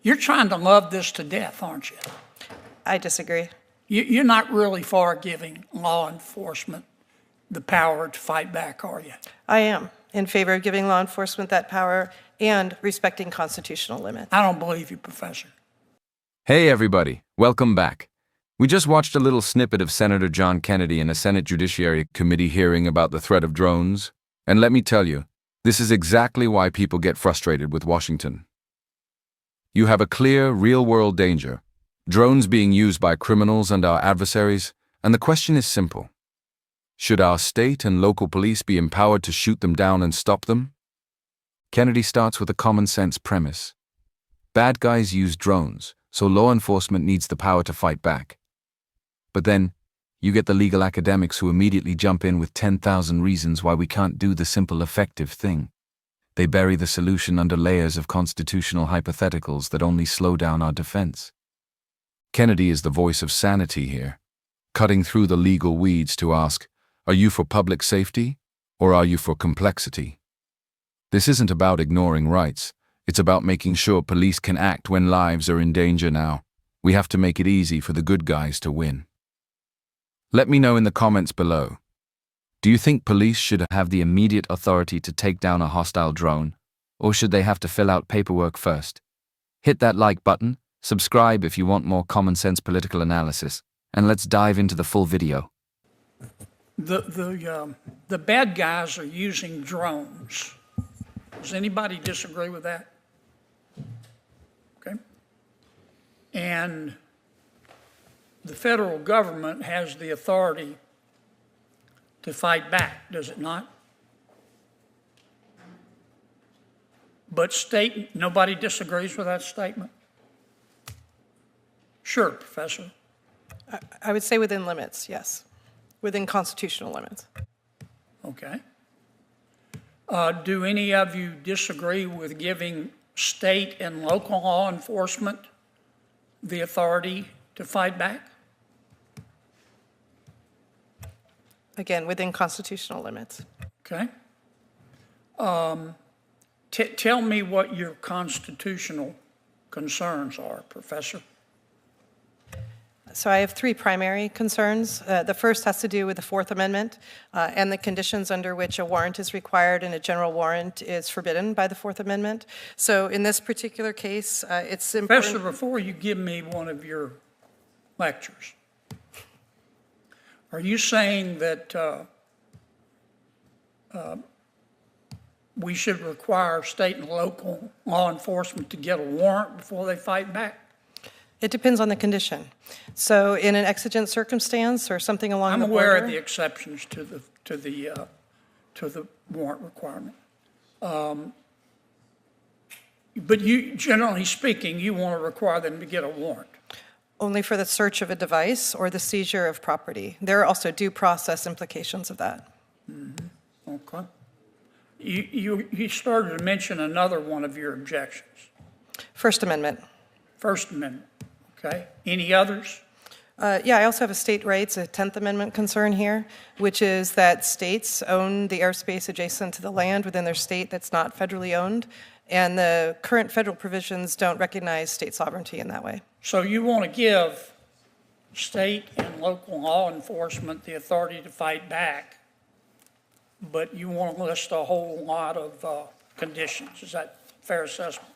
You're trying to love this to death, aren't you? I disagree. You're not really for giving law enforcement the power to fight back, are you? I am in favor of giving law enforcement that power and respecting constitutional limits. I don't believe you, Professor. Hey everybody, welcome back. We just watched a little snippet of Senator John Kennedy in a Senate Judiciary Committee hearing about the threat of drones. And let me tell you, this is exactly why people get frustrated with Washington. You have a clear, real-world danger, drones being used by criminals and our adversaries, and the question is simple. Should our state and local police be empowered to shoot them down and stop them? Kennedy starts with a common-sense premise. Bad guys use drones, so law enforcement needs the power to fight back. But then, you get the legal academics who immediately jump in with 10,000 reasons why we can't do the simple, effective thing. They bury the solution under layers of constitutional hypotheticals that only slow down our defense. Kennedy is the voice of sanity here, cutting through the legal weeds to ask, are you for public safety, or are you for complexity? This isn't about ignoring rights. It's about making sure police can act when lives are in danger now. We have to make it easy for the good guys to win. Let me know in the comments below. Do you think police should have the immediate authority to take down a hostile drone, or should they have to fill out paperwork first? Hit that like button, subscribe if you want more common sense political analysis, and let's dive into the full video. The bad guys are using drones. Does anybody disagree with that? Okay. And the federal government has the authority to fight back, does it not? But nobody disagrees with that statement? Sure, Professor. I would say within limits, yes. Within constitutional limits. Okay. Do any of you disagree with giving state and local law enforcement the authority to fight back? Again, within constitutional limits. Okay. Tell me what your constitutional concerns are, Professor. So I have three primary concerns. The first has to do with the Fourth Amendment and the conditions under which a warrant is required and a general warrant is forbidden by the Fourth Amendment. So in this particular case, it's important. Professor, before you give me one of your lectures, are you saying that we should require state and local law enforcement to get a warrant before they fight back? It depends on the condition. So in an exigent circumstance or something along the border. I'm aware of the exceptions to the warrant requirement. But you, generally speaking, you want to require them to get a warrant. Only for the search of a device or the seizure of property. There are also due process implications of that. Mm-hmm. Okay. You started to mention another one of your objections. First Amendment. First Amendment. Okay. Any others? Yeah, I also have a state rights, a 10th Amendment concern here, which is that states own the airspace adjacent to the land within their state that's not federally owned, and the current federal provisions don't recognize state sovereignty in that way. So you want to give state and local law enforcement the authority to fight back, but you want to list a whole lot of conditions. Is that a fair assessment?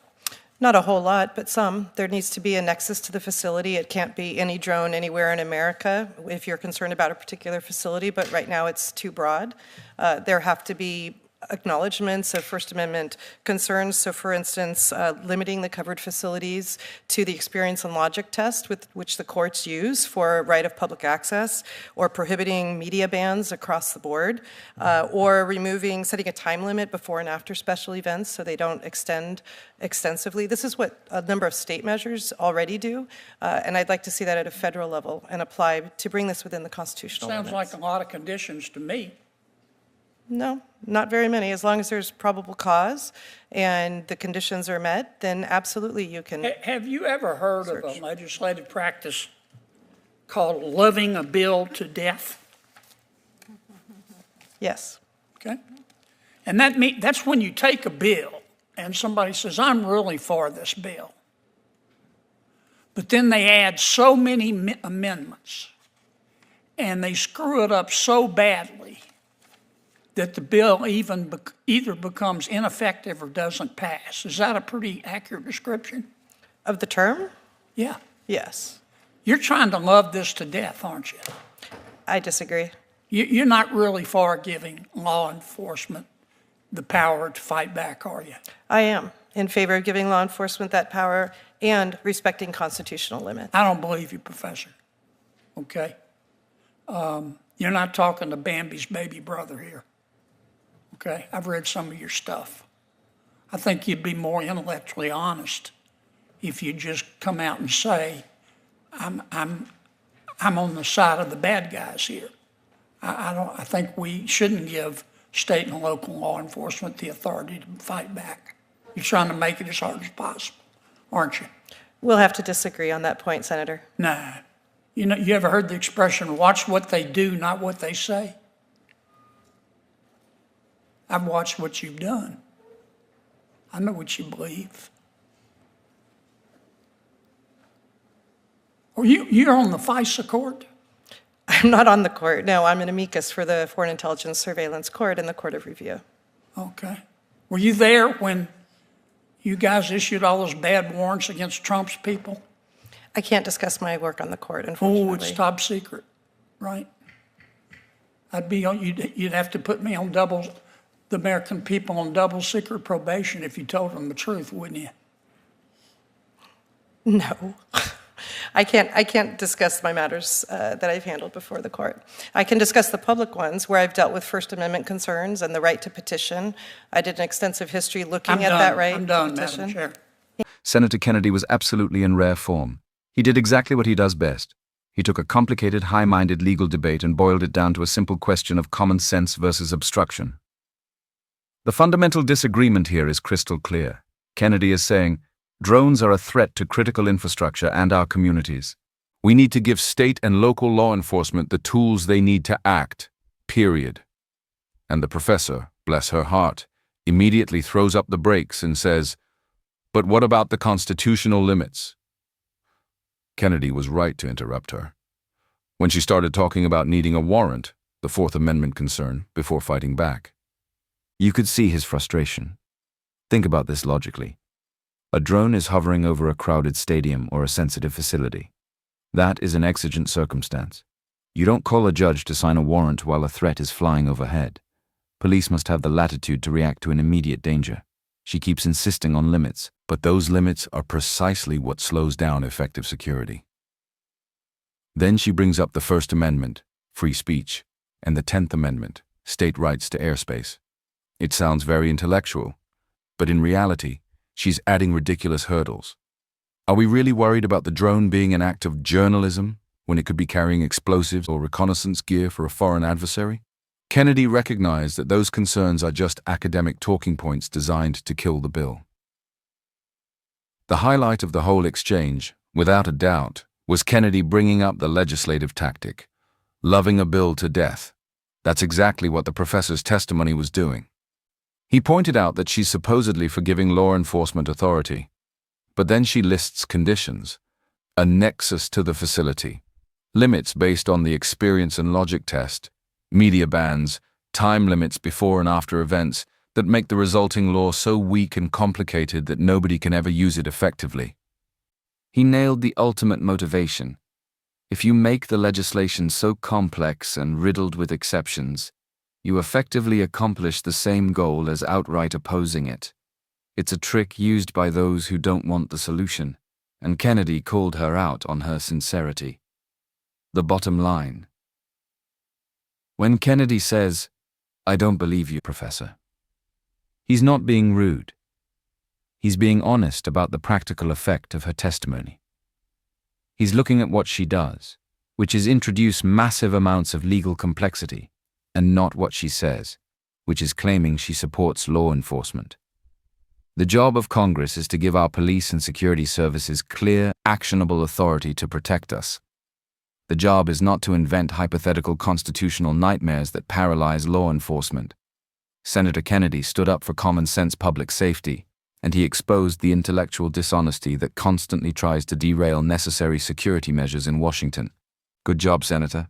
Not a whole lot, but some. There needs to be a nexus to the facility. It can't be any drone anywhere in America if you're concerned about a particular facility, but right now it's too broad. There have to be acknowledgments of First Amendment concerns. So for instance, limiting the covered facilities to the experience and logic test with which the courts use for right of public access, or prohibiting media bans across the board, or setting a time limit before and after special events so they don't extend extensively. This is what a number of state measures already do, and I'd like to see that at a federal level and apply to bring this within the constitutional limits. Sounds like a lot of conditions to me. No, not very many. As long as there's probable cause and the conditions are met, then absolutely you can. Have you ever heard of a legislative practice called loving a bill to death? Yes. Okay. And that's when you take a bill and somebody says, I'm really for this bill. But then they add so many amendments, and they screw it up so badly that the bill either becomes ineffective or doesn't pass. Is that a pretty accurate description? Of the term? Yeah. Yes. You're trying to love this to death, aren't you? I disagree. You're not really for giving law enforcement the power to fight back, are you? I am in favor of giving law enforcement that power and respecting constitutional limits. I don't believe you, Professor. Okay? You're not talking to Bambi's baby brother here. Okay? I've read some of your stuff. I think you'd be more intellectually honest if you just come out and say, I'm on the side of the bad guys here. I think we shouldn't give state and local law enforcement the authority to fight back. You're trying to make it as hard as possible, aren't you? We'll have to disagree on that point, Senator. Nah. You know, you ever heard the expression, watch what they do, not what they say? I've watched what you've done. I know what you believe. Well, you're on the FISA court? I'm not on the court. No, I'm an amicus for the Foreign Intelligence Surveillance Court and the Court of Review. Okay. Were you there when you guys issued all those bad warrants against Trump's people? I can't discuss my work on the court, Oh, unfortunately. it's top secret, right? You'd have to put me on the American people on double secret probation if you told them the truth, wouldn't you? No. I can't discuss my matters that I've handled before the court. I can discuss the public ones where I've dealt with First Amendment concerns and the right to petition. I did an extensive history looking at that right I'm to done, petition. Madam Chair. Senator Kennedy was absolutely in rare form. He did exactly what he does best. He took a complicated, high-minded legal debate and boiled it down to a simple question of common sense versus obstruction. The fundamental disagreement here is crystal clear. Kennedy is saying, drones are a threat to critical infrastructure and our communities. We need to give state and local law enforcement the tools they need to act, period. And the professor, bless her heart, immediately throws up the brakes and says, but what about the constitutional limits? Kennedy was right to interrupt her. When she started talking about needing a warrant, the Fourth Amendment concern, before fighting back. You could see his frustration. Think about this logically. A drone is hovering over a crowded stadium or a sensitive facility. That is an exigent circumstance. You don't call a judge to sign a warrant while a threat is flying overhead. Police must have the latitude to react to an immediate danger. She keeps insisting on limits, but those limits are precisely what slows down effective security. Then she brings up the First Amendment, free speech, and the 10th Amendment, state rights to airspace. It sounds very intellectual, but in reality, she's adding ridiculous hurdles. Are we really worried about the drone being an act of journalism when it could be carrying explosives or reconnaissance gear for a foreign adversary? Kennedy recognized that those concerns are just academic talking points designed to kill the bill. The highlight of the whole exchange, without a doubt, was Kennedy bringing up the legislative tactic, loving a bill to death. That's exactly what the professor's testimony was doing. He pointed out that she's supposedly for giving law enforcement authority, but then she lists conditions, a nexus to the facility, limits based on the experience and logic test, media bans, time limits before and after events that make the resulting law so weak and complicated that nobody can ever use it effectively. He nailed the ultimate motivation. If you make the legislation so complex and riddled with exceptions, you effectively accomplish the same goal as outright opposing it. It's a trick used by those who don't want the solution, and Kennedy called her out on her sincerity. The bottom line. When Kennedy says, "I don't believe you, Professor," he's not being rude. He's being honest about the practical effect of her testimony. He's looking at what she does, which is introduce massive amounts of legal complexity, and not what she says, which is claiming she supports law enforcement. The job of Congress is to give our police and security services clear, actionable authority to protect us. The job is not to invent hypothetical constitutional nightmares that paralyze law enforcement. Senator Kennedy stood up for common sense public safety, and he exposed the intellectual dishonesty that constantly tries to derail necessary security measures in Washington. Good job, Senator.